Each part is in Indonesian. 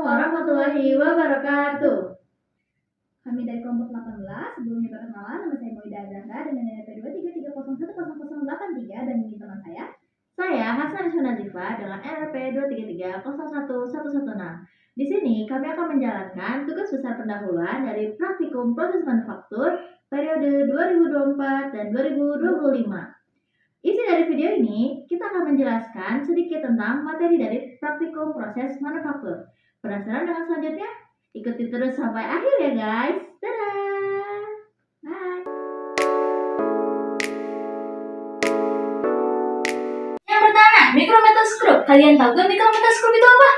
warahmatullahi wabarakatuh. Kami dari kelompok 18, sebelumnya perkenalan, nama saya Moida Azahra dengan NPM 233010083 dan ini teman saya. Saya Hasan Syunazifa dengan NRP 233011116. Di sini kami akan menjalankan tugas besar pendahuluan dari praktikum proses manufaktur periode 2024 dan 2025. Isi dari video ini, kita akan menjelaskan sedikit tentang materi dari praktikum proses manufaktur. Penasaran dengan selanjutnya? Ikuti terus sampai akhir ya guys. Dadah! Bye! Yang pertama, mikrometoscope. Kalian tahu gak mikrometoscope itu apa?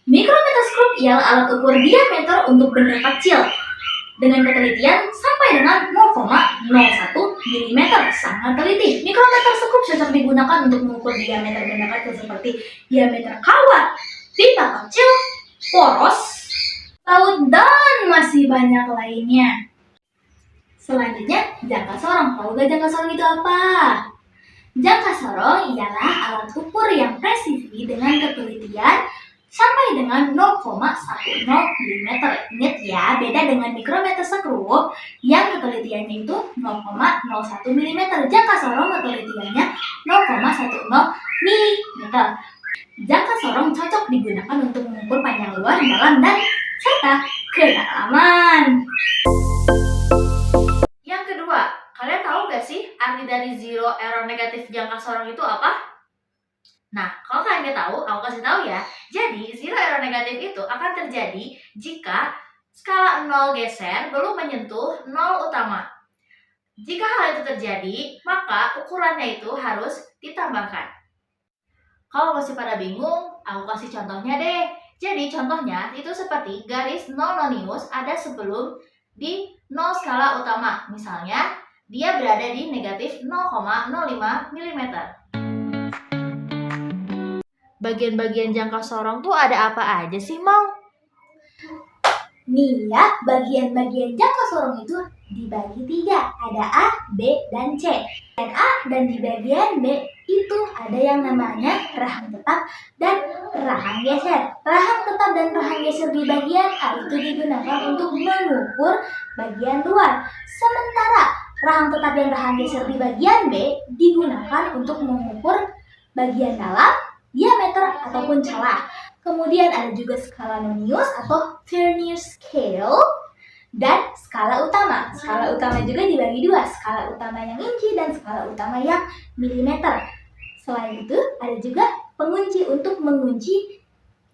Mikrometoscope ialah alat ukur diameter untuk benda kecil dengan ketelitian sampai dengan 0,01 mm. Sangat teliti. Mikrometoscope cocok digunakan untuk mengukur diameter benda kecil seperti diameter kawat, pipa kecil, poros, laut, dan masih banyak lainnya. Selanjutnya, jangka sorong. Tahu gak jangka sorong itu apa? Jangka sorong ialah alat ukur yang presisi dengan ketelitian sampai dengan 0,10 mm. Ingat ya, beda dengan mikrometoscope yang ketelitiannya itu 0,01 mm. Jangka sorong ketelitiannya 0,10 mm. Jangka sorong cocok digunakan untuk mengukur panjang luar, dalam, dan serta kedalaman. Yang kedua, kalian tahu gak sih arti dari zero error negatif jangka sorong itu apa? Nah, kalau kalian gak tahu, aku kasih tahu ya. Jadi, zero error negatif itu akan terjadi jika skala 0 geser belum menyentuh 0 utama. Jika hal itu terjadi, maka ukurannya itu harus ditambahkan. Kalau masih pada bingung, aku kasih contohnya deh. Jadi, contohnya itu seperti garis 0 nonius ada sebelum di 0 skala utama. Misalnya, dia berada di negatif 0,05 mm. Bagian-bagian jangka sorong tuh ada apa aja sih, Mau? Nih ya, bagian-bagian jangka sorong itu dibagi 3. Ada A, B, dan C. Dan A dan di bagian B itu ada yang namanya rahang tetap dan rahang geser. Rahang tetap dan rahang geser di bagian A itu digunakan untuk mengukur bagian luar. Sementara rahang tetap dan rahang geser di bagian B digunakan untuk mengukur bagian dalam, diameter ataupun celah. Kemudian ada juga skala nonius atau vernier scale dan skala utama. Skala utama juga dibagi 2, skala utama yang inci dan skala utama yang milimeter. Selain itu ada juga pengunci untuk mengunci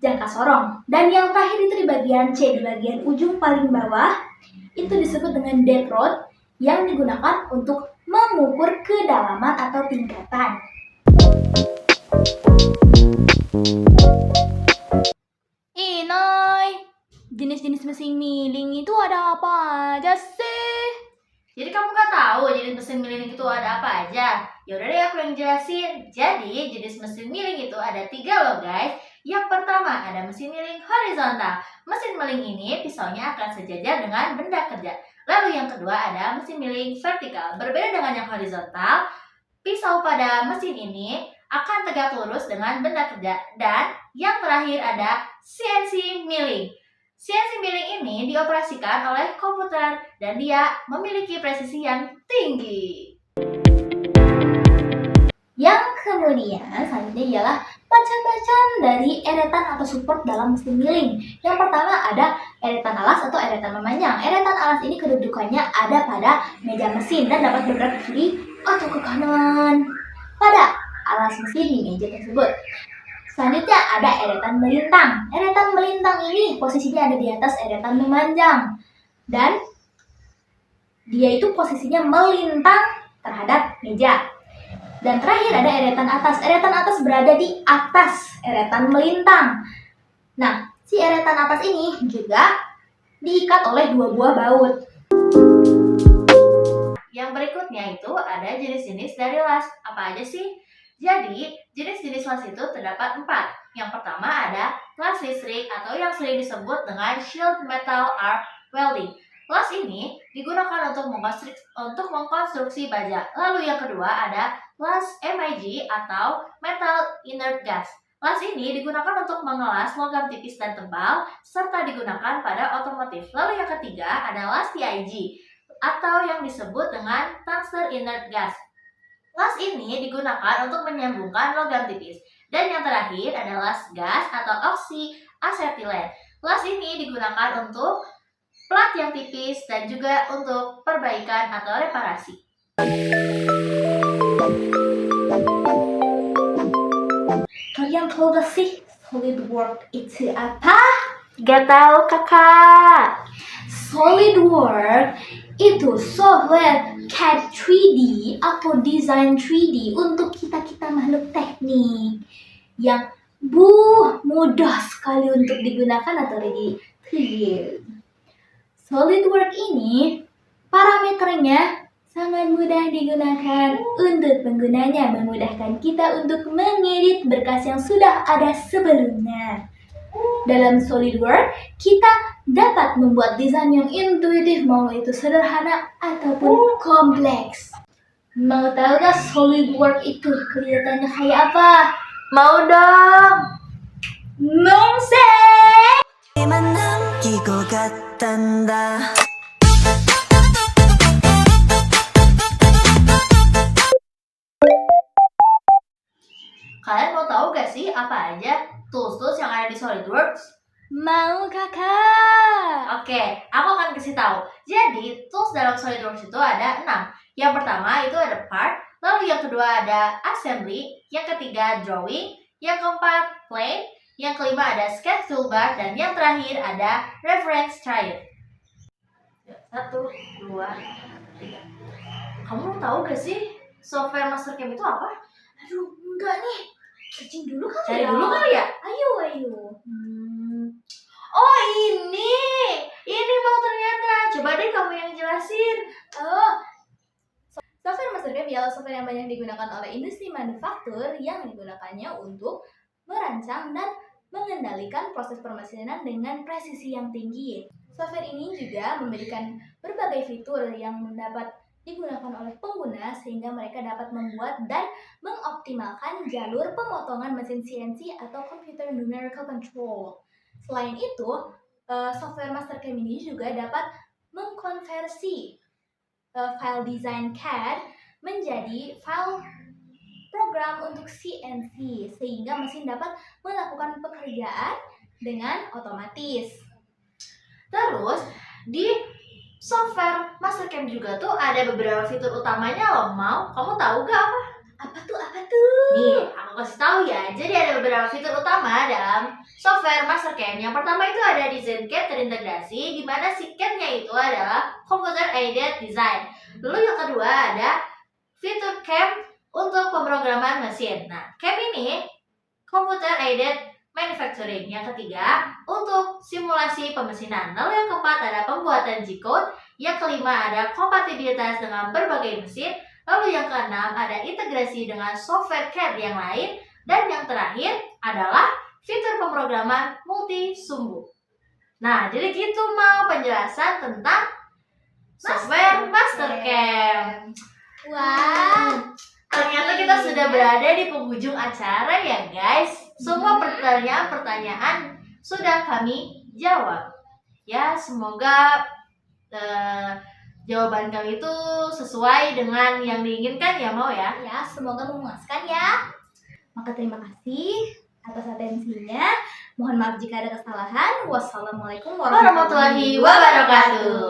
jangka sorong. Dan yang terakhir itu di bagian C, di bagian ujung paling bawah, itu disebut dengan depth rod yang digunakan untuk mengukur kedalaman atau tingkatan. Inoy, jenis-jenis mesin milling itu ada apa aja sih? Jadi kamu gak tahu jenis mesin milling itu ada apa aja? Yaudah deh aku yang jelasin. Jadi jenis mesin milling itu ada 3 loh guys. Yang pertama ada mesin milling horizontal. Mesin milling ini pisaunya akan sejajar dengan benda kerja. Lalu yang kedua ada mesin milling vertikal. Berbeda dengan yang horizontal, pisau pada mesin ini akan tegak lurus dengan benda kerja. Dan yang terakhir ada CNC milling. CNC milling ini dioperasikan oleh komputer dan dia memiliki presisi yang tinggi. Yang kemudian selanjutnya ialah macam-macam dari eretan atau support dalam mesin milling. Yang pertama ada eretan alas atau eretan memanjang. Eretan alas ini kedudukannya ada pada meja mesin dan dapat bergerak ke kiri atau ke kanan pada alas mesin di meja tersebut. Selanjutnya ada eretan melintang. Eretan melintang ini posisinya ada di atas eretan memanjang. Dan dia itu posisinya melintang terhadap meja. Dan terakhir ada eretan atas. Eretan atas berada di atas eretan melintang. Nah, si eretan atas ini juga diikat oleh 2 buah baut. Yang berikutnya itu ada jenis-jenis dari las. Apa aja sih? Jadi, jenis-jenis las itu terdapat 4. Yang pertama ada las listrik atau yang sering disebut dengan shield metal arc welding. Las ini digunakan untuk mengkonstruksi baja. Lalu yang kedua ada las MIG atau metal inert gas. Las ini digunakan untuk mengelas logam tipis dan tebal, serta digunakan pada otomotif. Lalu yang ketiga ada las TIG, atau yang disebut dengan tungsten inert gas. Las ini digunakan untuk menyambungkan logam tipis. Dan yang terakhir ada las gas atau oksiasetilen. Las ini digunakan untuk plat yang tipis dan juga untuk perbaikan atau reparasi. Kalian tahu gak sih SolidWorks itu apa? Gak tahu kakak. SolidWorks itu software CAD 3D atau desain 3D untuk kita makhluk teknik yang mudah sekali untuk digunakan atau di-create. SolidWorks ini parameternya sangat mudah digunakan untuk penggunanya, memudahkan kita untuk mengedit berkas yang sudah ada sebelumnya. Dalam SolidWorks, kita dapat membuat desain yang intuitif, mau itu sederhana ataupun kompleks. Mau tahu gak SolidWorks itu kelihatannya kayak apa? Mau dong. Nongse! 남기고 갔단다. Kalian mau tahu gak sih apa aja tools-tools yang ada di SolidWorks? Mau kakak? Oke, aku akan kasih tahu. Jadi, tools dalam SolidWorks itu ada 6. Yang pertama itu ada part, lalu yang kedua ada assembly, yang ketiga drawing, yang keempat plane, yang kelima ada sketch toolbar, dan yang terakhir ada reference triad. 1, 2, 3. Kamu mau tahu gak sih software Mastercam itu apa? Aduh, enggak nih. Searching dulu kali Cari ya. dulu kali ya? Ayo. Oh ini mau ternyata. Coba deh kamu yang jelasin. Software Mastercam ialah software yang banyak digunakan oleh industri manufaktur yang digunakannya untuk merancang dan mengendalikan proses permesinan dengan presisi yang tinggi. Software ini juga memberikan berbagai fitur yang dapat digunakan oleh pengguna sehingga mereka dapat membuat dan mengoptimalkan jalur pemotongan mesin CNC atau Computer Numerical Control. Selain itu, software Mastercam ini juga dapat mengkonversi file desain CAD menjadi file program untuk CNC sehingga mesin dapat melakukan pekerjaan dengan otomatis. Terus di software Mastercam juga tuh ada beberapa fitur utamanya loh, Mau. Kamu tahu gak apa? Apa tuh? Nih, aku kasih tahu ya. Jadi ada beberapa fitur utama dalam software Mastercam. Yang pertama itu ada Design CAD terintegrasi, di mana si CAD-nya itu adalah Computer Aided Design. Lalu yang kedua ada fitur CAM untuk pemrograman mesin. Nah, CAM ini Computer Aided Manufacturing. Yang ketiga untuk simulasi pemesinan. Lalu yang keempat ada pembuatan G-code. Yang kelima ada kompatibilitas dengan berbagai mesin. Lalu yang keenam ada integrasi dengan software CAD yang lain. Dan yang terakhir adalah fitur pemrograman multi-sumbu. Nah, jadi gitu mau penjelasan tentang software Mastercam. Wah, Ternyata kita sudah berada di penghujung acara ya guys. Semua pertanyaan-pertanyaan sudah kami jawab. Ya, semoga jawaban kami itu sesuai dengan yang diinginkan ya Mau ya. ya semoga memuaskan ya. Maka terima kasih atas atensinya. Mohon maaf jika ada kesalahan. Wassalamualaikum Warahmatullahi wabarakatuh.